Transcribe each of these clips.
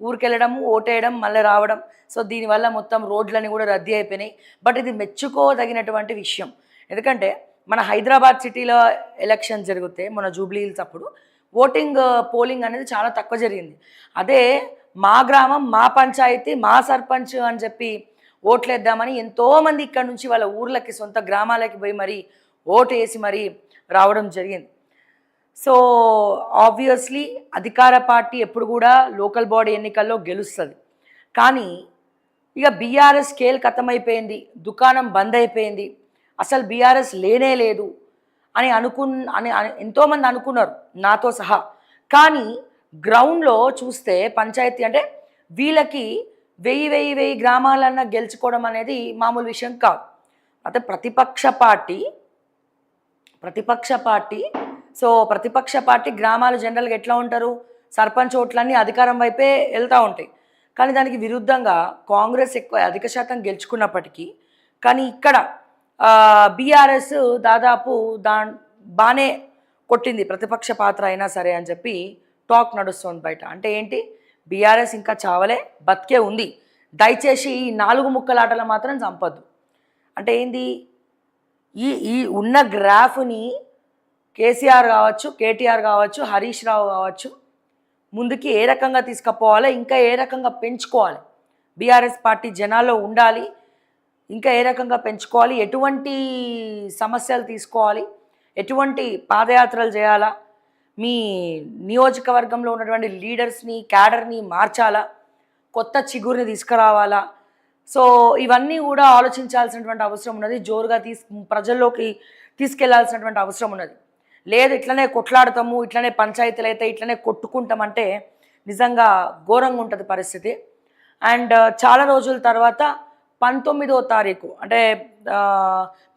ఊరికెళ్ళడం ఓటేయడం మళ్ళీ రావడం. సో దీనివల్ల మొత్తం రోడ్లన్నీ కూడా రద్దీ అయిపోయినాయి. బట్ ఇది మెచ్చుకోదగినటువంటి విషయం. ఎందుకంటే మన హైదరాబాద్ సిటీలో ఎలక్షన్ జరిగితే మన జూబ్లీ హిల్స్ అప్పుడు పోలింగ్ అనేది చాలా తక్కువ జరిగింది. అదే మా గ్రామం, మా పంచాయతీ, మా సర్పంచ్ అని చెప్పి ఓట్లేద్దామని ఎంతోమంది ఇక్కడ నుంచి వాళ్ళ ఊర్లకి, సొంత గ్రామాలకి పోయి మరీ ఓటు వేసి మరీ రావడం జరిగింది. సో ఆబ్వియస్లీ అధికార పార్టీ ఎప్పుడు కూడా లోకల్ బాడీ ఎన్నికల్లో గెలుస్తుంది. కానీ ఇక బీఆర్ఎస్ స్కేల్ ఖతమైపోయింది, దుకాణం బంద్ అయిపోయింది, అసలు బీఆర్ఎస్ లేనే లేదు అని ఎంతోమంది అనుకున్నారు, నాతో సహా. కానీ గ్రౌండ్లో చూస్తే పంచాయతీ అంటే వీళ్ళకి 1000 గ్రామాలన్నా గెలుచుకోవడం అనేది మామూలు విషయం కాదు. అయితే ప్రతిపక్ష పార్టీ గ్రామాలు జనరల్గా ఎట్లా ఉంటారు, సర్పంచ్ ఓట్లన్నీ అధికారం వైపే వెళ్తూ ఉంటాయి. కానీ దానికి విరుద్ధంగా కాంగ్రెస్ ఎక్కువ అధిక శాతం గెలుచుకున్నప్పటికీ కానీ ఇక్కడ బీఆర్ఎస్ దాదాపు బాగానే కొట్టింది, ప్రతిపక్ష పాత్ర అయినా సరే అని చెప్పి టాక్ నడుస్తుంది బయట. అంటే ఏంటి, బీఆర్ఎస్ ఇంకా చావలే, బతికే ఉంది, దయచేసి ఈ 4 ముక్కలాటలు మాత్రం చంపద్దు. అంటే ఏంది, ఈ ఉన్న గ్రాఫ్ని కేసీఆర్ కావచ్చు, కేటీఆర్ కావచ్చు, హరీష్ రావు కావచ్చు ముందుకి ఏ రకంగా తీసుకుపోవాలి, ఇంకా ఏ రకంగా పెంచుకోవాలి, బీఆర్ఎస్ పార్టీ జనాల్లో ఉండాలి, ఇంకా ఏ రకంగా పెంచుకోవాలి, ఎటువంటి సమస్యలు తీసుకోవాలి, ఎటువంటి పాదయాత్రలు చేయాలా, మీ నియోజకవర్గంలో ఉన్నటువంటి లీడర్స్ని, క్యాడర్ని మార్చాలా, కొత్త చిగురిని తీసుకురావాలా. సో ఇవన్నీ కూడా ఆలోచించాల్సినటువంటి అవసరం ఉన్నది, జోరుగా ప్రజల్లోకి తీసుకెళ్లాల్సినటువంటి అవసరం ఉన్నది. లేదు ఇట్లనే కొట్లాడతాము, ఇట్లనే పంచాయతీలు అయితే ఇట్లనే కొట్టుకుంటామంటే నిజంగా ఘోరంగా ఉంటుంది పరిస్థితి. అండ్ చాలా రోజుల తర్వాత 19వ తారీఖు అంటే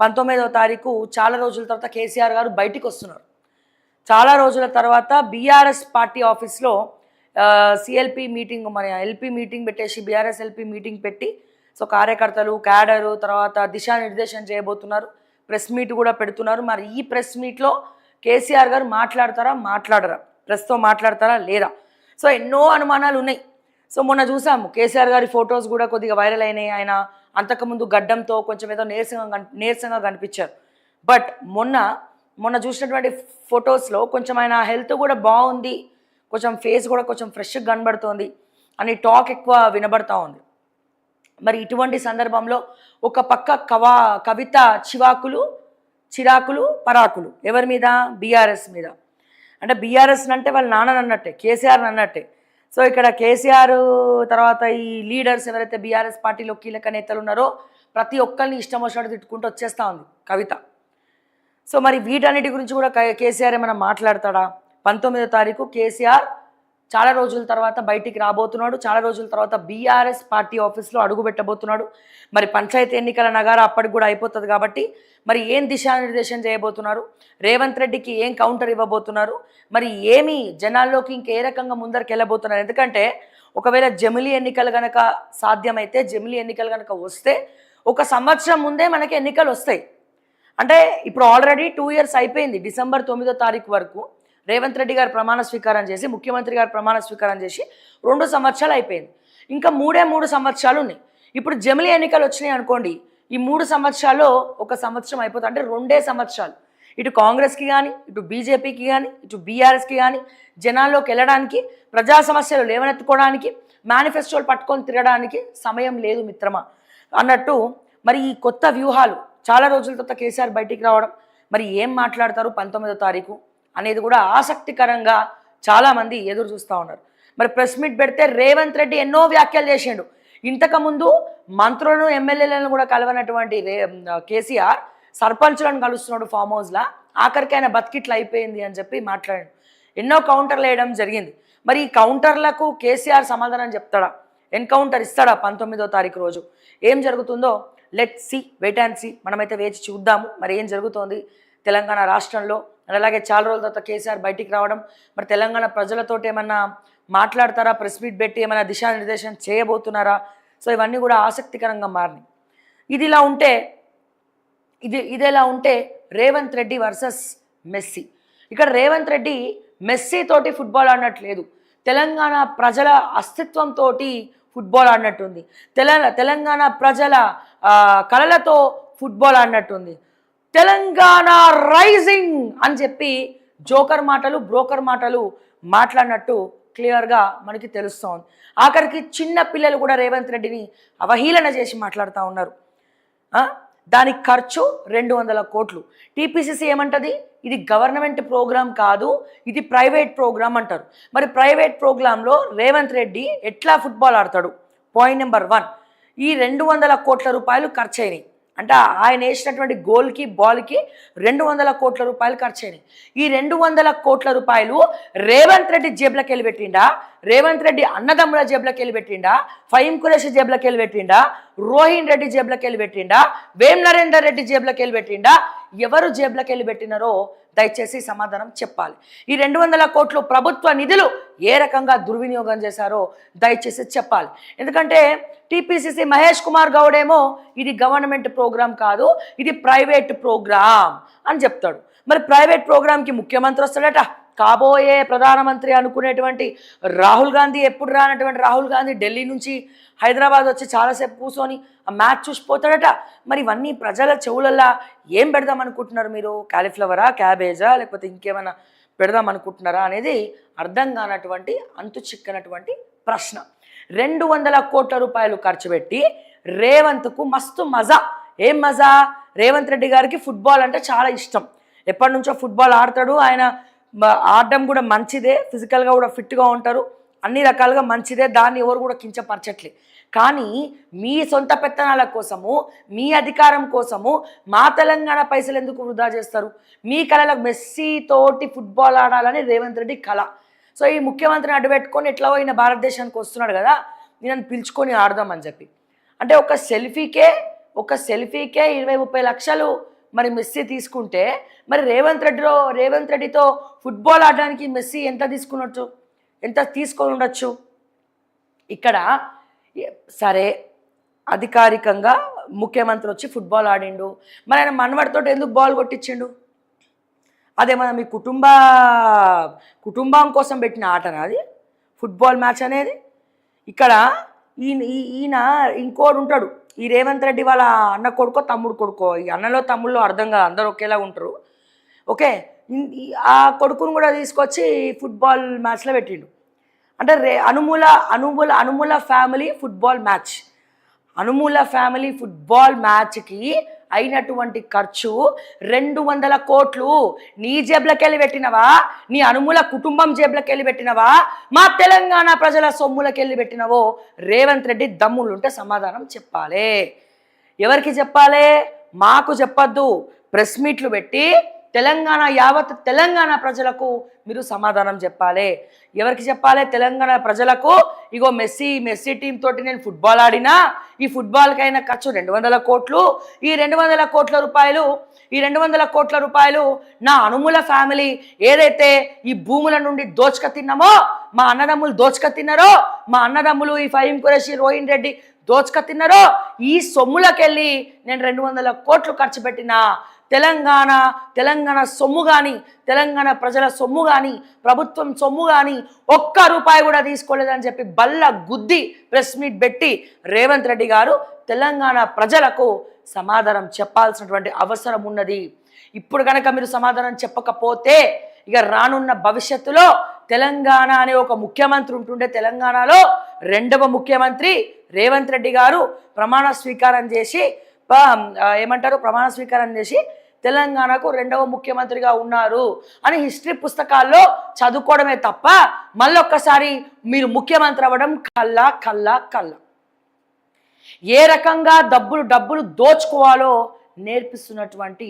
19వ తారీఖు చాలా రోజుల తర్వాత కేసీఆర్ గారు బయటికి వస్తున్నారు. చాలా రోజుల తర్వాత బీఆర్ఎస్ పార్టీ ఆఫీస్లో సిఎల్పి మీటింగ్, మన ఎల్పి మీటింగ్ పెట్టేసి బీఆర్ఎస్ ఎల్పి మీటింగ్ పెట్టి సో కార్యకర్తలు, క్యాడరు, తర్వాత దిశానిర్దేశం చేయబోతున్నారు, ప్రెస్ మీట్ కూడా పెడుతున్నారు. మరి ఈ ప్రెస్ మీట్లో కేసీఆర్ గారు మాట్లాడరా, ప్రెస్తో మాట్లాడతారా లేదా? సో ఎన్నో అనుమానాలు ఉన్నాయి. సో మొన్న చూసాము కేసీఆర్ గారి ఫొటోస్ కూడా కొద్దిగా వైరల్ అయినాయి. ఆయన అంతకుముందు గడ్డంతో కొంచెం ఏదో నీరసంగా కనిపించారు. బట్ మొన్న చూసినటువంటి ఫొటోస్లో కొంచెం ఆయన హెల్త్ కూడా బాగుంది, కొంచెం ఫేస్ కూడా కొంచెం ఫ్రెష్గా కనబడుతోంది అని టాక్ ఎక్కువ వినబడతా ఉంది. మరి ఇటువంటి సందర్భంలో ఒక పక్క కవిత చిరాకులు పరాకులు ఎవరి మీద, బీఆర్ఎస్ మీద. అంటే బీఆర్ఎస్ అంటే వాళ్ళ నాన్నని అన్నట్టే, కేసీఆర్ని అన్నట్టే. సో ఇక్కడ కేసీఆర్ తర్వాత ఈ లీడర్స్ ఎవరైతే బీఆర్ఎస్ పార్టీలో కీలక నేతలు ఉన్నారో ప్రతి ఒక్కరిని ఇష్టం వచ్చినట్టు తిట్టుకుంటూ వచ్చేస్తూ ఉంది కవిత. సో మరి వీటన్నిటి గురించి కూడా కేసీఆర్ ఏమైనా మాట్లాడతాడా? 19వ తారీఖు కేసీఆర్ చాలా రోజుల తర్వాత బయటికి రాబోతున్నాడు, చాలా రోజుల తర్వాత బీఆర్ఎస్ పార్టీ ఆఫీస్లో అడుగు పెట్టబోతున్నాడు. మరి పంచాయతీ ఎన్నికల నగారా అప్పటికి కూడా అయిపోతుంది కాబట్టి మరి ఏం దిశానిర్దేశం చేయబోతున్నారు, రేవంత్ రెడ్డికి ఏం కౌంటర్ ఇవ్వబోతున్నారు, మరి ఏమి జనాల్లోకి ఇంకే రకంగా ముందరికి వెళ్ళబోతున్నారు. ఎందుకంటే ఒకవేళ జమిలీ ఎన్నికలు కనుక సాధ్యమైతే, జమిలీ ఎన్నికలు కనుక వస్తే 1 సంవత్సరం ముందే మనకి ఎన్నికలు వస్తాయి. అంటే ఇప్పుడు ఆల్రెడీ 2 years అయిపోయింది. డిసెంబర్ 9వ తారీఖు వరకు రేవంత్ రెడ్డి గారు ప్రమాణ స్వీకారం చేసి, ముఖ్యమంత్రి గారు ప్రమాణ స్వీకారం చేసి 2 సంవత్సరాలు అయిపోయింది. ఇంకా 3 సంవత్సరాలు ఉన్నాయి. ఇప్పుడు జమిలీ ఎన్నికలు వచ్చినాయి అనుకోండి, ఈ 3 సంవత్సరాల్లో 1 సంవత్సరం అయిపోతుంది. అంటే 2 సంవత్సరాలు ఇటు కాంగ్రెస్కి కానీ, ఇటు బీజేపీకి కానీ, ఇటు బీఆర్ఎస్కి కానీ జనాల్లోకి వెళ్ళడానికి, ప్రజా సమస్యలు లేవనెత్తుకోవడానికి, మేనిఫెస్టోలు పట్టుకొని తిరగడానికి సమయం లేదు మిత్రమా అన్నట్టు. మరి ఈ కొత్త వ్యూహాలు చాలా రోజుల తర్వాత కేసీఆర్ బయటికి రావడం, మరి ఏం మాట్లాడతారు 19వ తారీఖు అనేది కూడా ఆసక్తికరంగా చాలామంది ఎదురు చూస్తూ ఉన్నారు. మరి ప్రెస్ మీట్ పెడితే రేవంత్ రెడ్డి ఎన్నో వ్యాఖ్యలు చేసిండు. ఇంతకుముందు మంత్రులను, ఎమ్మెల్యేలను కూడా కలవనటువంటి కేసీఆర్ సర్పంచులను కలుస్తున్నాడు ఫామ్ హౌస్లా, ఆఖరికి ఆయన బతికిట్లు అయిపోయింది అని చెప్పి మాట్లాడాడు. ఎన్నో కౌంటర్లు వేయడం జరిగింది. మరి ఈ కౌంటర్లకు కేసీఆర్ సమాధానం చెప్తాడా, ఎన్కౌంటర్ ఇస్తాడా 19వ తారీఖు రోజు? ఏం జరుగుతుందో let's see, wait and see. మనమైతే వేచి చూద్దాము మరి ఏం జరుగుతోంది తెలంగాణ రాష్ట్రంలో. అలాగే చాలా రోజుల తర్వాత కేసీఆర్ బయటికి రావడం, మరి తెలంగాణ ప్రజలతో ఏమన్నా మాట్లాడతారా, ప్రెస్ మీట్ పెట్టి ఏమైనా దిశానిర్దేశం చేయబోతున్నారా? సో ఇవన్నీ కూడా ఆసక్తికరంగా మారినాయి. ఇదిలా ఉంటే రేవంత్ రెడ్డి వర్సెస్ మెస్సీ. ఇక్కడ రేవంత్ రెడ్డి మెస్సీ తోటి ఫుట్బాల్ ఆడినట్లేదు, తెలంగాణ ప్రజల అస్తిత్వంతో ఫుట్బాల్ ఆడినట్టుంది. తెలంగాణ ప్రజల కళలతో ఫుట్బాల్ ఆడినట్టుంది. తెలంగాణ రైజింగ్ అని చెప్పి జోకర్ మాటలు బ్రోకర్ మాటలు మాట్లాడినట్టు క్లియర్గా మనకి తెలుస్తోంది. ఆఖరికి చిన్న పిల్లలు కూడా రేవంత్ రెడ్డిని అవహేళన చేసి మాట్లాడుతూ ఉన్నారు. దానికి ఖర్చు 200 కోట్లు. టీపీసీసీ ఏమంటది, ఇది గవర్నమెంట్ ప్రోగ్రాం కాదు, ఇది ప్రైవేట్ ప్రోగ్రాం అంటారు. మరి ప్రైవేట్ ప్రోగ్రాంలో రేవంత్ రెడ్డి ఎట్లా ఫుట్బాల్ ఆడతాడు? పాయింట్ నెంబర్ 1, ఈ 200 కోట్ల రూపాయలు ఖర్చు అయినాయి. అంటే ఆయన వేసినటువంటి గోల్కి బాల్కి 200 కోట్ల రూపాయలు ఖర్చు అయినాయి. ఈ 200 కోట్ల రూపాయలు రేవంత్ రెడ్డి జేబులకు వెళ్ళి పెట్టిండా, రేవంత్ రెడ్డి అన్నదమ్ముల జేబులకు వెళ్ళి పెట్టిండా, ఫహీం ఖురేషి జేబులకు వెళ్ళి పెట్టిండా, రోహిన్ రెడ్డి జేబులకు వెళ్ళి పెట్టిండా, వేం నరేందర్ రెడ్డి జేబులకు వెళ్ళి పెట్టిండా? ఎవరు జేబులకు వెళ్ళి పెట్టినారో దయచేసి సమాధానం చెప్పాలి. ఈ 200 కోట్లు ప్రభుత్వ నిధులు ఏ రకంగా దుర్వినియోగం చేశారో దయచేసి చెప్పాలి. ఎందుకంటే టీపీసీసీ మహేష్ కుమార్ గౌడ్ ఏమో ఇది గవర్నమెంట్ ప్రోగ్రాం కాదు, ఇది ప్రైవేట్ ప్రోగ్రాం అని చెప్తాడు. మరి ప్రైవేట్ ప్రోగ్రాంకి ముఖ్యమంత్రి వస్తాడట, కాబోయే ప్రధానమంత్రి అనుకునేటువంటి రాహుల్ గాంధీ, ఎప్పుడు రానటువంటి రాహుల్ గాంధీ ఢిల్లీ నుంచి హైదరాబాద్ వచ్చి చాలాసేపు కూర్చొని ఆ మ్యాచ్ చూసిపోతాడట. మరి ఇవన్నీ ప్రజల చెవులల్లా ఏం పెడదాం అనుకుంటున్నారు మీరు? కాలీఫ్లవరా, క్యాబేజా, లేకపోతే ఇంకేమైనా పెడదాం అనుకుంటున్నారా అనేది అర్థం కానటువంటి అంతు చిక్కనటువంటి ప్రశ్న. 200 కోట్ల రూపాయలు ఖర్చు పెట్టి రేవంత్కు మస్తు మజా. ఏం మజా? రేవంత్ రెడ్డి గారికి ఫుట్బాల్ అంటే చాలా ఇష్టం, ఎప్పటి నుంచో ఫుట్బాల్ ఆడతాడు. ఆయన ఆడడం కూడా మంచిదే, ఫిజికల్గా కూడా ఫిట్గా ఉంటారు, అన్ని రకాలుగా మంచిదే, దాన్ని ఎవరు కూడా కించపరచట్లే. కానీ మీ సొంత పెత్తనాల కోసము, మీ అధికారం కోసము మా తెలంగాణ పైసలు ఎందుకు వృధా చేస్తారు? మీ కళలకు మెస్సీ తోటి ఫుట్బాల్ ఆడాలని రేవంత్ రెడ్డి కళ. సో ఈ ముఖ్యమంత్రిని అడ్డుపెట్టుకొని ఎట్లా పోయిన భారతదేశానికి వస్తున్నాడు కదా, నేను పిలుచుకొని ఆడదామని చెప్పి. అంటే ఒక సెల్ఫీకే 20-30 లక్షలు మరి మెస్సీ తీసుకుంటే, మరి రేవంత్ రెడ్డితో ఫుట్బాల్ ఆడడానికి మెస్సీ ఎంత తీసుకొని ఉండొచ్చు? ఇక్కడ సరే అధికారికంగా ముఖ్యమంత్రి వచ్చి ఫుట్బాల్ ఆడిండు, మరి ఆయన మనవడితో ఎందుకు బాల్ కొట్టించిండు? అదేమన్నా మీ కుటుంబం కోసం పెట్టిన ఆటనా అది ఫుట్బాల్ మ్యాచ్ అనేది? ఇక్కడ ఈయన ఇంకోడు ఉంటాడు, ఈ రేవంత్ రెడ్డి వాళ్ళ అన్న కొడుకో తమ్ముడు కొడుకో, ఈ అన్నలో తమ్ముళ్ళు అర్థం కాదు, అందరూ ఒకేలా ఉంటారు. ఓకే, ఆ కొడుకును కూడా తీసుకొచ్చి ఫుట్బాల్ మ్యాచ్లో పెట్టిండు. అంటే అనుమూల ఫ్యామిలీ ఫుట్బాల్ మ్యాచ్కి అయినటువంటి ఖర్చు 200 కోట్లు. నీ జేబులకి వెళ్ళి పెట్టినవా? నీ అనుమూల కుటుంబం జేబులకి వెళ్ళి పెట్టినవా? మా తెలంగాణ ప్రజల సొమ్ములకి వెళ్ళి పెట్టినవో రేవంత్ రెడ్డి దమ్ములుంటే సమాధానం చెప్పాలి. ఎవరికి చెప్పాలి? మాకు చెప్పద్దు. ప్రెస్ మీట్లు పెట్టి యావత్ తెలంగాణ ప్రజలకు మీరు సమాధానం చెప్పాలి. ఎవరికి చెప్పాలి? తెలంగాణ ప్రజలకు. ఇగో మెస్సీ టీం తోటి నేను ఫుట్బాల్ ఆడినా, ఈ ఫుట్బాల్కి అయిన ఖర్చు 200 కోట్లు. ఈ 200 కోట్ల రూపాయలు నా అనుమూల ఫ్యామిలీ ఏదైతే ఈ భూముల నుండి దోచుక తిన్నామో, మా అన్నదమ్ములు దోచుక తిన్నారో, మా అన్నదమ్ములు ఈ ఫహీం ఖురేషి, రోహిన్ రెడ్డి దోచుక తిన్నారో, ఈ సొమ్ములకెళ్ళి నేను 200 కోట్లు ఖర్చు పెట్టినా. తెలంగాణ సొమ్ము కానీ, తెలంగాణ ప్రజల సొమ్ము కానీ, ప్రభుత్వం సొమ్ము కానీ ఒక్క రూపాయి కూడా తీసుకోలేదని చెప్పి బల్ల గుద్ది ప్రెస్ మీట్ పెట్టి రేవంత్ రెడ్డి గారు తెలంగాణ ప్రజలకు సమాధానం చెప్పాల్సినటువంటి అవసరం ఉన్నది. ఇప్పుడు కనుక మీరు సమాధానం చెప్పకపోతే ఇక రానున్న భవిష్యత్తులో తెలంగాణ అనే ఒక ముఖ్యమంత్రి ఉంటుండే, తెలంగాణలో 2వ ముఖ్యమంత్రి రేవంత్ రెడ్డి గారు ప్రమాణ స్వీకారం చేసి తెలంగాణకు 2వ ముఖ్యమంత్రిగా ఉన్నారు అని హిస్టరీ పుస్తకాల్లో చదువుకోవడమే తప్ప మళ్ళొక్కసారి మీరు ముఖ్యమంత్రి అవ్వడం కల్లా. ఏ రకంగా డబ్బులు దోచుకోవాలో నేర్పిస్తున్నటువంటి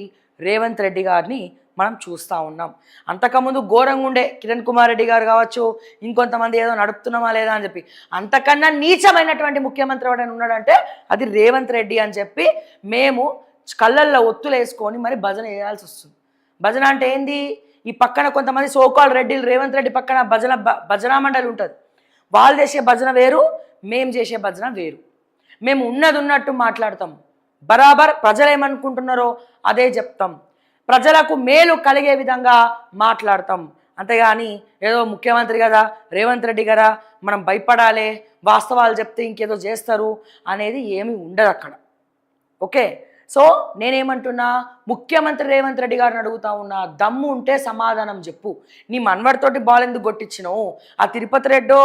రేవంత్ రెడ్డి గారిని మనం చూస్తూ ఉన్నాం. అంతకుముందు ఘోరంగా ఉండే కిరణ్ కుమార్ రెడ్డి గారు కావచ్చు, ఇంకొంతమంది ఏదో నడుపుతున్నామా లేదా అని చెప్పి. అంతకన్నా నీచమైనటువంటి ముఖ్యమంత్రి ఎవరైనా ఉన్నాడంటే అది రేవంత్ రెడ్డి అని చెప్పి మేము కళ్ళల్లో ఒత్తులు వేసుకొని మరి భజన చేయాల్సి వస్తుంది. భజన అంటే ఏంది? ఈ పక్కన కొంతమంది సోకాల్ రెడ్డిలు, రేవంత్ రెడ్డి పక్కన భజనా మండలి ఉంటుంది. వాళ్ళు చేసే భజన వేరు, మేము చేసే భజన వేరు. మేము ఉన్నట్టు మాట్లాడతాం, బరాబర్ ప్రజలు ఏమనుకుంటున్నారో అదే చెప్తాం, ప్రజలకు మేలు కలిగే విధంగా మాట్లాడతాం. అంతేగాని ఏదో ముఖ్యమంత్రి కదా, రేవంత్ రెడ్డి కదా, మనం భయపడాలి, వాస్తవాలు చెప్తే ఇంకేదో చేస్తారు అనేది ఏమీ ఉండదు అక్కడ. ఓకే, సో నేనేమంటున్నా, ముఖ్యమంత్రి రేవంత్ రెడ్డి గారిని అడుగుతా ఉన్నా, దమ్ము ఉంటే సమాధానం చెప్పు. నీ మనవడితోటి బాల్ ఎందుకు కొట్టించినావు? ఆ తిరుపతి రెడ్డో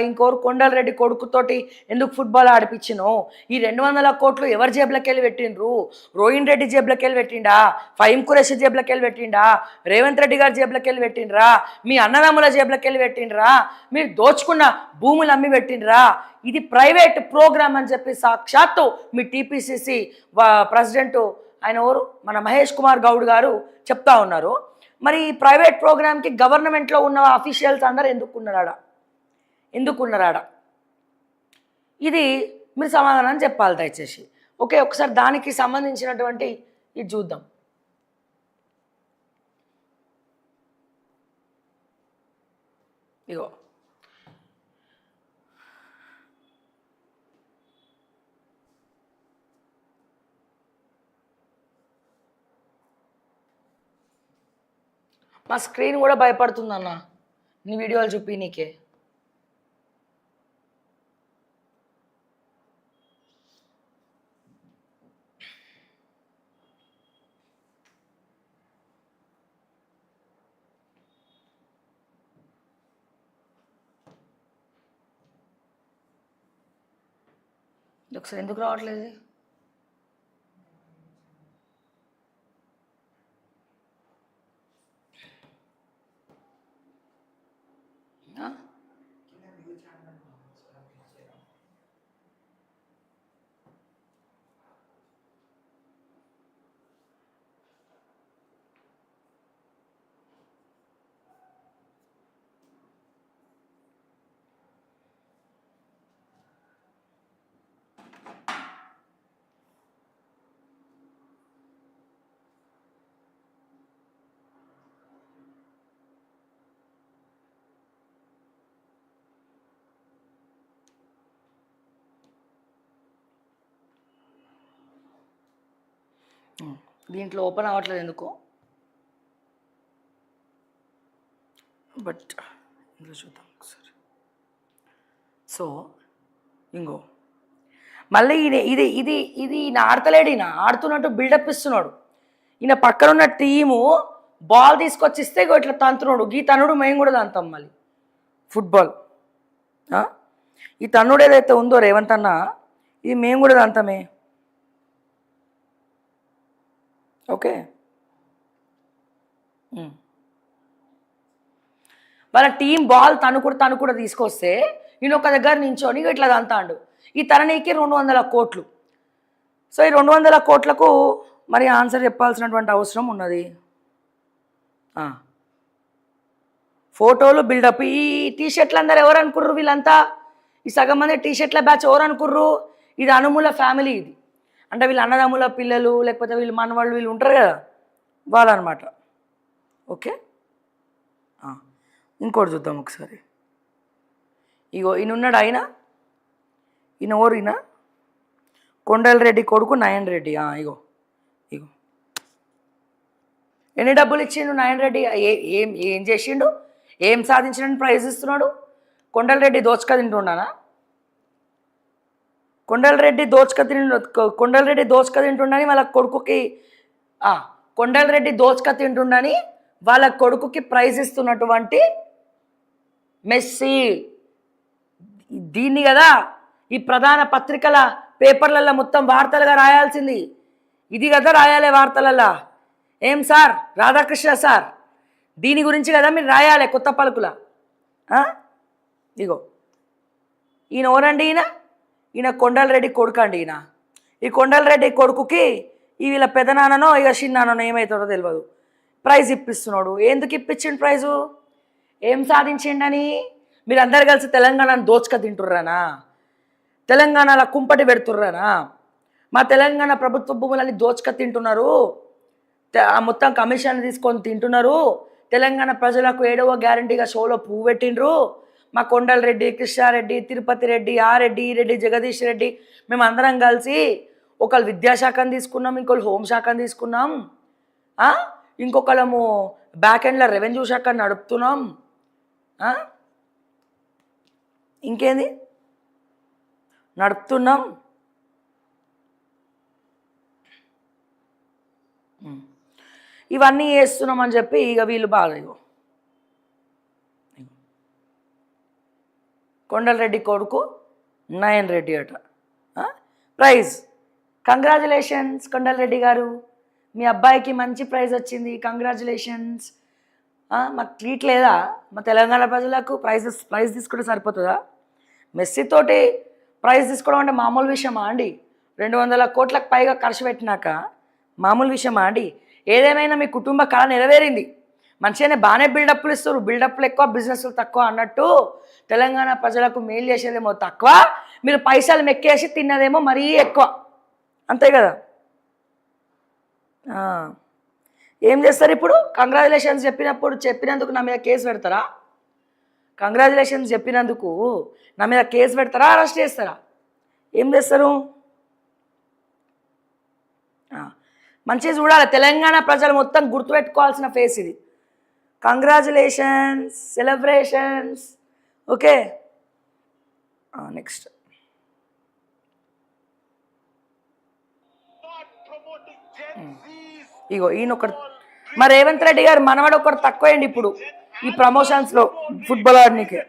ఇంకోరు కొండల రెడ్డి కొడుకుతోటి ఎందుకు ఫుట్బాల్ ఆడిపించినావు? ఈ 200 కోట్లు ఎవరి జేబులకి వెళ్ళి పెట్టిండ్రు? రోహిన్ రెడ్డి జేబులకి వెళ్ళి పెట్టిండా? ఫహీం ఖురేషి జేబులకి వెళ్ళి పెట్టిండా? రేవంత్ రెడ్డి గారి జేబులకి వెళ్ళి పెట్టిండ్రా? మీ అన్నదమ్ముల జేబులకి వెళ్ళి పెట్టిండ్రా? మీరు దోచుకున్న భూములు అమ్మి పెట్టిండ్రా? ఇది ప్రైవేట్ ప్రోగ్రామ్ అని చెప్పి సాక్షాత్తు మీ టీపీసీసీ ప్రెసిడెంట్ ఆయన ఎవరు, మన మహేష్ కుమార్ గౌడ్ గారు చెప్తా ఉన్నారు. మరి ఈ ప్రైవేట్ ప్రోగ్రామ్కి గవర్నమెంట్లో ఉన్న అఫీషియల్స్ అందరూ ఎందుకున్నారాడ? ఇది మీరు సమాధానం చెప్పాలి దయచేసి. ఓకే, ఒకసారి దానికి సంబంధించినటువంటి ఇది చూద్దాం. ఇగో మా స్క్రీన్ కూడా భయపడుతుందన్న నీ వీడియోలు చూపి నీకే. ఒకసారి ఎందుకు రావట్లేదు? దీంట్లో ఓపెన్ అవ్వట్లేదు ఎందుకో, బట్ ఇందులో చూద్దాం ఒకసారి. సో ఇంకో మళ్ళీ ఇది ఇది ఇది ఈయన ఆడతలేడు, ఈయన ఆడుతున్నట్టు బిల్డప్ ఇస్తున్నాడు. ఈయన పక్కనున్న టీము బాల్ తీసుకొచ్చిస్తే ఇట్లా తంతున్నాడు. ఈ తనుడు మేము కూడా తంతాం మళ్ళీ ఫుట్బాల్. ఈ తన్నుడు ఏదైతే ఉందో రేవంత్ అన్న, ఇది మేము కూడా తంతామే. ఓకే, వాళ్ళ టీం బాల్ తను కూడా తీసుకొస్తే ఈయన ఒక దగ్గర నించొని ఇట్లా దంతాడు. ఈ తననీకి 200 కోట్లు. సో ఈ 200 కోట్లకు మరి ఆన్సర్ చెప్పాల్సినటువంటి అవసరం ఉన్నది. ఫోటోలు బిల్డప్. ఈ టీషర్ట్లు అందరు ఎవరు అనుకుర్రు? వీళ్ళంతా ఈ సగం మంది టీషర్ట్ల బ్యాచ్ ఎవరు అనుకుర్రు? ఇది అనుముల ఫ్యామిలీ. ఇది అంటే వీళ్ళ అన్నదమ్ముల పిల్లలు, లేకపోతే వీళ్ళు మనవాళ్ళు వీళ్ళు ఉంటారు కదా, వాళ్ళు అనమాట. ఓకే, ఇంకోటి చూద్దాం ఒకసారి. ఇగో ఈయన ఉన్నాడు, ఈయన ఎవరు? ఈయన కొండల రెడ్డి కొడుకు నయన్ రెడ్డి. ఇగో ఎన్ని డబ్బులు ఇచ్చిండు నయన్ రెడ్డి? ఏం చేసిండు? ఏం సాధించిన ప్రైజ్ ఇస్తున్నాడు? కొండల రెడ్డి దోచుక తింటున్నానా? కొండల రెడ్డి దోచుక తింటుండని వాళ్ళ కొడుకుకి కొండల రెడ్డి దోచుక తింటుండని వాళ్ళ కొడుకుకి ప్రైజ్ ఇస్తున్నటువంటి మెస్సీ. దీన్ని కదా ఈ ప్రధాన పత్రికల పేపర్లలో మొత్తం వార్తలుగా రాయాల్సింది. ఇది కదా రాయాలి వార్తలల్లో. ఏం సార్ రాధాకృష్ణ సార్, దీని గురించి కదా మీరు రాయాలి కొత్త పలుకుల. ఇగో ఈయన ఎవరండి? ఈయన కొండల రెడ్డి కొడుకు అండి. ఈ కొండల రెడ్డి కొడుకుకి ఈ వీళ్ళ పెదనాన్ననో ఇక చిన్నాన్ననో ఏమవుతాడో తెలియదు, ప్రైజ్ ఇప్పిస్తున్నాడు. ఎందుకు ఇప్పించిండు ప్రైజు? ఏం సాధించిండని? మీరు అందరు కలిసి తెలంగాణను దోచుక తింటుర్రానా? తెలంగాణలో కుంపటి పెడుతుర్రానా? మా తెలంగాణ ప్రభుత్వ భూములని దోచుక తింటున్నారు, మొత్తం కమిషన్ తీసుకొని తింటున్నారు. తెలంగాణ ప్రజలకు 7వ గ్యారంటీగా షోలో పువ్వు పెట్టిండ్రు. మా కొండల రెడ్డి, కృష్ణారెడ్డి, తిరుపతి రెడ్డి, ఆ రెడ్డి, ఈ రెడ్డి, జగదీష్ రెడ్డి, మేము అందరం కలిసి ఒకళ్ళు విద్యాశాఖను తీసుకున్నాం, ఇంకొకళ్ళు హోంశాఖను తీసుకున్నాం, ఇంకొకళ్ళము బ్యాక్ ఎండ్లో రెవెన్యూ శాఖ నడుపుతున్నాం. ఇంకేంది నడుపుతున్నాం. ఇవన్నీ చేస్తున్నామని చెప్పి ఇక వీళ్ళు బాగా కొండలరెడ్డి కొడుకు నయన్ రెడ్డి అట ప్రైజ్. కంగ్రాచులేషన్స్ కొండలరెడ్డి గారు, మీ అబ్బాయికి మంచి ప్రైజ్ వచ్చింది, కంగ్రాచులేషన్స్. మాకు ట్రీట్ లేదా? మా తెలంగాణ ప్రజలకు ప్రైజ్ తీసుకుంటే సరిపోతుందా? మెస్సీతోటి ప్రైజ్ తీసుకోవడం అంటే మామూలు విషయమా అండి? 200 కోట్లకు పైగా ఖర్చు పెట్టినాక మామూలు విషయమా అండి? ఏదేమైనా మీ కుటుంబ కళ నెరవేరింది. మంచిగానే బాగానే బిల్డప్లు ఇస్తారు, బిల్డప్లు ఎక్కువ బిజినెస్లు తక్కువ అన్నట్టు తెలంగాణ ప్రజలకు మేలు చేసేదేమో తక్కువ, మీరు పైసలు మెక్కేసి తిన్నదేమో మరీ ఎక్కువ, అంతే కదా? ఏం చేస్తారు ఇప్పుడు? కంగ్రాచులేషన్స్ చెప్పినందుకు నా మీద కేసు పెడతారా? కంగ్రాచులేషన్స్ చెప్పినందుకు నా మీద కేసు పెడతారా, అరెస్ట్ చేస్తారా? ఏం చేస్తారు? మంచిగా చూడాలి, తెలంగాణ ప్రజలు మొత్తం గుర్తుపెట్టుకోవాల్సిన ఫేస్ ఇది. Congratulations, celebrations. Okay, next. ఇగో ఈయనొకరు, మా రేవంత్ రెడ్డి గారు మనవాడు ఒకరు తక్కువైంది ఇప్పుడు ఈ ప్రమోషన్స్లో ఫుట్బాల్ ఆడడానికి.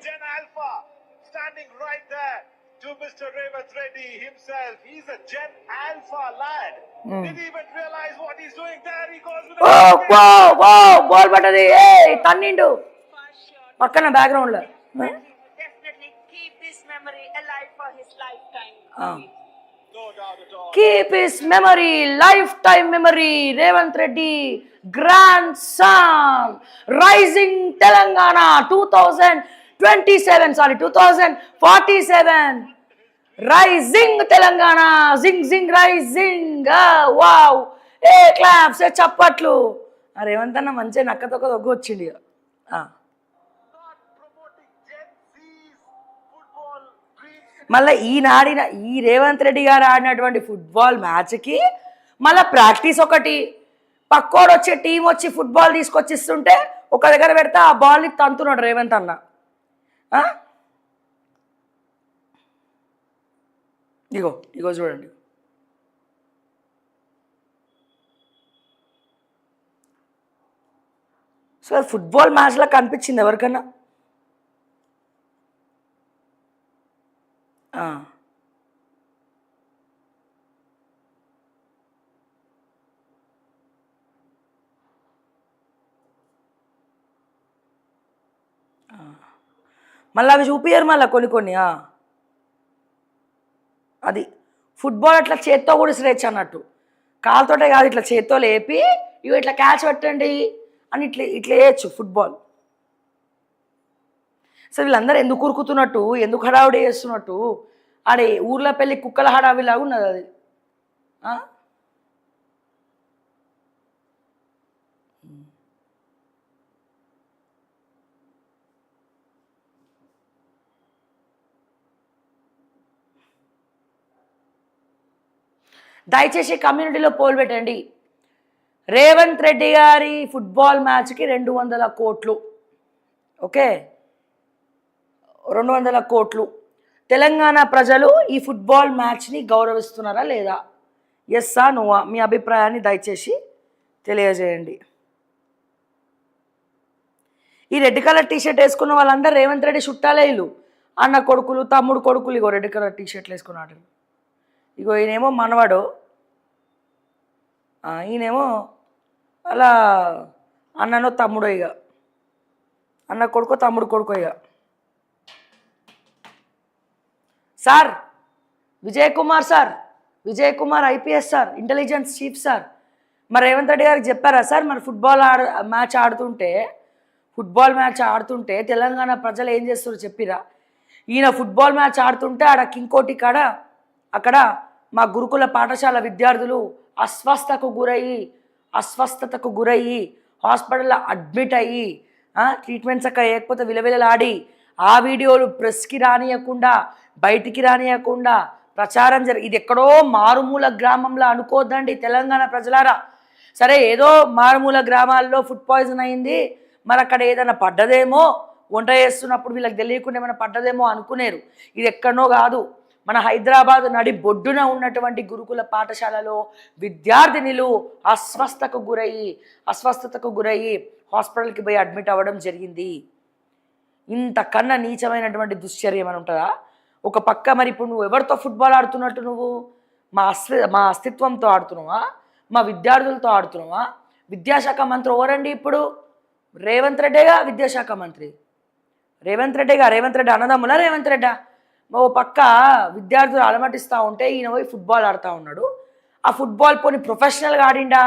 To Mr. Revanth Reddy himself, he's a Gen Alpha lad. Didn't even realize what he's doing there. He goes with wow, ball పడ్డది. తన్నిండు పక్కన బ్యాక్గ్రౌండ్ లో. Definitely keep this memory alive for his lifetime. No doubt at all. Keep his memory, lifetime memory. Revanth Reddy, grandson, rising Telangana 2047. Rising Telangana, zing zing rising. Wow, claps, చప్పట్లు. రేవంత్ అన్న మంచిగా నక్కతొక్క దొగ్గు వచ్చింది. మళ్ళీ ఈ రేవంత్ రెడ్డి గారు ఆడినటువంటి ఫుట్బాల్ మ్యాచ్కి మళ్ళీ ప్రాక్టీస్ ఒకటి, పక్కోడు వచ్చే టీం వచ్చి ఫుట్బాల్ తీసుకొచ్చిస్తుంటే ఒక దగ్గర పెడితే ఆ బాల్ని తంతున్నాడు రేవంత్ అన్న. ఇగో చూడండి. సో ఫుట్బాల్ మ్యాచ్లా కనిపించింది ఎవరికన్నా? మళ్ళీ అవి చూపించారు మళ్ళీ కొన్ని. అది ఫుట్బాల్ అట్లా చేత్తో కూడా ఇసిరేయచ్చు అన్నట్టు, కాలుతోటే కాదు, ఇట్లా చేత్తో లేపి ఇవి ఇట్లా క్యాచ్ పెట్టండి అని ఇట్లా వేయచ్చు ఫుట్బాల్. సో వీళ్ళందరూ ఎందుకు ఉరుకుతున్నట్టు, ఎందుకు హడావుడి చేస్తున్నట్టు, ఆడే ఊర్లో పెళ్ళి కుక్కల హడావిలాగా ఉన్నది అది. దయచేసి కమ్యూనిటీలో పోల్ పెట్టండి. రేవంత్ రెడ్డి గారి ఫుట్బాల్ మ్యాచ్కి 200 కోట్లు. ఓకే, 200 కోట్లు. తెలంగాణ ప్రజలు ఈ ఫుట్బాల్ మ్యాచ్ని గౌరవిస్తున్నారా లేదా? ఎస్సా నోవా? మీ అభిప్రాయాన్ని దయచేసి తెలియజేయండి. ఈ రెడ్ కలర్ టీషర్ట్ వేసుకున్న వాళ్ళందరూ రేవంత్ రెడ్డి చుట్టాలే. వీళ్ళు అన్న కొడుకులు, తమ్ముడు కొడుకులు. ఇగో రెడ్ కలర్ టీషర్ట్లు వేసుకున్నాడు. ఇగో ఈయనేమో మనవాడు, ఈయనేమో అలా అన్ననో తమ్ముడో, ఇక అన్న కొడుకో తమ్ముడు కొడుకో. ఇక sir Vijay Kumar IPS sir, intelligence chief sir, మరి రేవంత్ రెడ్డి గారికి చెప్పారా సార్? మరి ఫుట్బాల్ మ్యాచ్ ఆడుతుంటే తెలంగాణ ప్రజలు ఏం చేస్తారో చెప్పిరా? ఈయన ఫుట్బాల్ మ్యాచ్ ఆడుతుంటే ఆడ కింకోటి కాడ అక్కడ మా గురుకుల పాఠశాల విద్యార్థులు అస్వస్థతకు గురయ్యి హాస్పిటల్లో అడ్మిట్ అయ్యి ట్రీట్మెంట్స్ అక్కడ లేకపోతే విలవిలలాడి ఆ వీడియోలు ప్రెస్కి రానియకుండా, బయటికి రానియకుండా ప్రచారం ఇది ఎక్కడో మారుమూల గ్రామంలో అనుకోద్దండి తెలంగాణ ప్రజలారా. సరే ఏదో మారుమూల గ్రామాల్లో ఫుడ్ పాయిజన్ అయింది, మరి అక్కడ ఏదైనా పడ్డదేమో, వంట చేస్తున్నప్పుడు వీళ్ళకి తెలియకుండా ఏమైనా పడ్డదేమో అనుకునేరు. ఇది ఎక్కడనో కాదు, మన హైదరాబాద్ నడి బొడ్డున ఉన్నటువంటి గురుకుల పాఠశాలలో విద్యార్థినులు అస్వస్థతకు గురయ్యి హాస్పిటల్కి పోయి అడ్మిట్ అవ్వడం జరిగింది. ఇంతకన్నా నీచమైనటువంటి దుశ్చర్యం అని ఉంటుందా? ఒక పక్క మరి ఇప్పుడు నువ్వు ఎవరితో ఫుట్బాల్ ఆడుతున్నట్టు, నువ్వు మా అస్తిత్వంతో ఆడుతున్నావా, మా విద్యార్థులతో ఆడుతున్నావా? విద్యాశాఖ మంత్రి ఎవరండి ఇప్పుడు? రేవంత్ రెడ్డిగా విద్యాశాఖ మంత్రి. రేవంత్ రెడ్డి అన్నదమ్ములా రేవంత్ రెడ్డా? ఓ పక్క విద్యార్థులు అలమటిస్తూ ఉంటే ఈయన పోయి ఫుట్బాల్ ఆడుతూ ఉన్నాడు. ఆ ఫుట్బాల్ పోని ప్రొఫెషనల్గా ఆడిండా,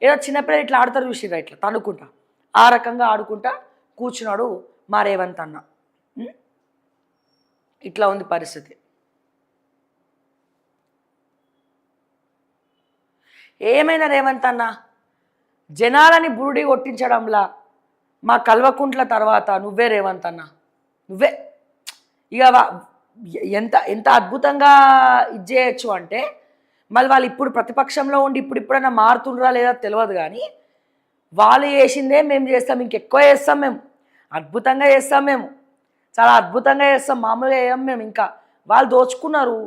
ఏదో చిన్నపిల్లలు ఇట్లా ఆడతారు చూసిరా, ఇట్లా తనుకుంటా, ఆ రకంగా ఆడుకుంటా కూర్చున్నాడు మా రేవంత్ అన్న. ఇట్లా ఉంది పరిస్థితి. ఏమైనా రేవంత్ అన్న జనాలని బురుడి కొట్టించడంలా మా కల్వకుంట్ల తర్వాత నువ్వే రేవంత్ అన్న, నువ్వే. ఇక ఎంత ఎంత అద్భుతంగా ఇది చేయొచ్చు అంటే, మళ్ళీ వాళ్ళు ఇప్పుడు ప్రతిపక్షంలో ఉండి ఇప్పుడైనా మారుతుండ్రా లేదా తెలియదు, కానీ వాళ్ళు చేసిందే మేము చేస్తాం, ఇంకెక్కువ చేస్తాం, మేము అద్భుతంగా చేస్తాం, మేము చాలా అద్భుతంగా చేస్తాం, మామూలుగా వేయం మేము. ఇంకా వాళ్ళు దోచుకున్నారు,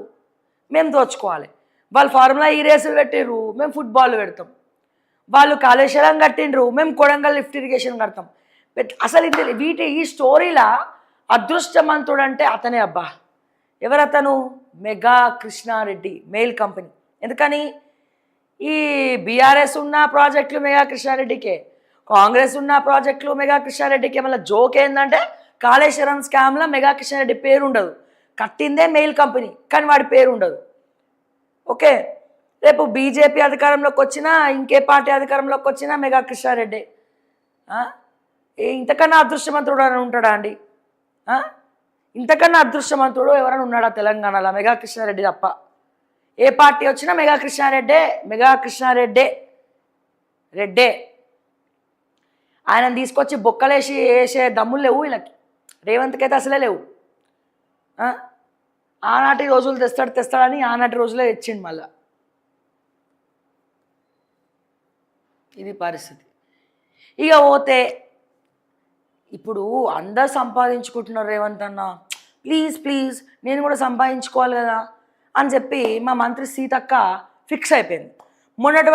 మేము దోచుకోవాలి. వాళ్ళు ఫార్ములా ఈ రేసులు పెట్టిర్రు, మేము ఫుట్బాల్ పెడతాం. వాళ్ళు కాళేశ్వరం కట్టిండ్రు, మేము కొడంగల్ లిఫ్ట్ ఇరిగేషన్ కడతాం. అసలు ఈ స్టోరీలా అదృష్టవంతుడు అంటే అతనే అబ్బా. ఎవరతను? Megha Krishna Reddy mail company. ఎందుకని? ఈ బీఆర్ఎస్ ఉన్న ప్రాజెక్టులు మెగా కృష్ణారెడ్డికే, కాంగ్రెస్ ఉన్న ప్రాజెక్టులు మెగా కృష్ణారెడ్డికే. మళ్ళీ జోక్ ఏంటంటే కాళేశ్వరం స్కామ్లో మెగా కృష్ణారెడ్డి పేరు ఉండదు, కట్టిందే మెయిల్ కంపెనీ, కానీ వాడి పేరు ఉండదు. ఓకే, రేపు బీజేపీ అధికారంలోకి వచ్చినా, ఇంకే పార్టీ అధికారంలోకి వచ్చినా మెగా కృష్ణారెడ్డి. ఇంతకన్నా అదృష్టవంతుడు అని ఉంటాడా అండి? ఇంతకన్నా అదృష్టవంతుడు ఎవరైనా ఉన్నాడా తెలంగాణలో? మెగా కృష్ణారెడ్డి తప్ప. ఏ పార్టీ వచ్చినా మెగా కృష్ణారెడ్డే. ఆయన తీసుకొచ్చి బొక్కలేసి వేసే దమ్ములు లేవు వీళ్ళకి. రేవంత్కి అయితే అసలే లేవు. ఆనాటి రోజులు తెస్తాడని ఆనాటి రోజులే తెచ్చిండు మళ్ళా. ఇది పరిస్థితి. ఇక పోతే ఇప్పుడు అందరు సంపాదించుకుంటున్నారు రేవంత్ అన్న, ప్లీజ్ నేను కూడా సంపాదించుకోవాలి కదా అని చెప్పి మా మంత్రి సీతక్క ఫిక్స్ అయిపోయింది. మొన్నటి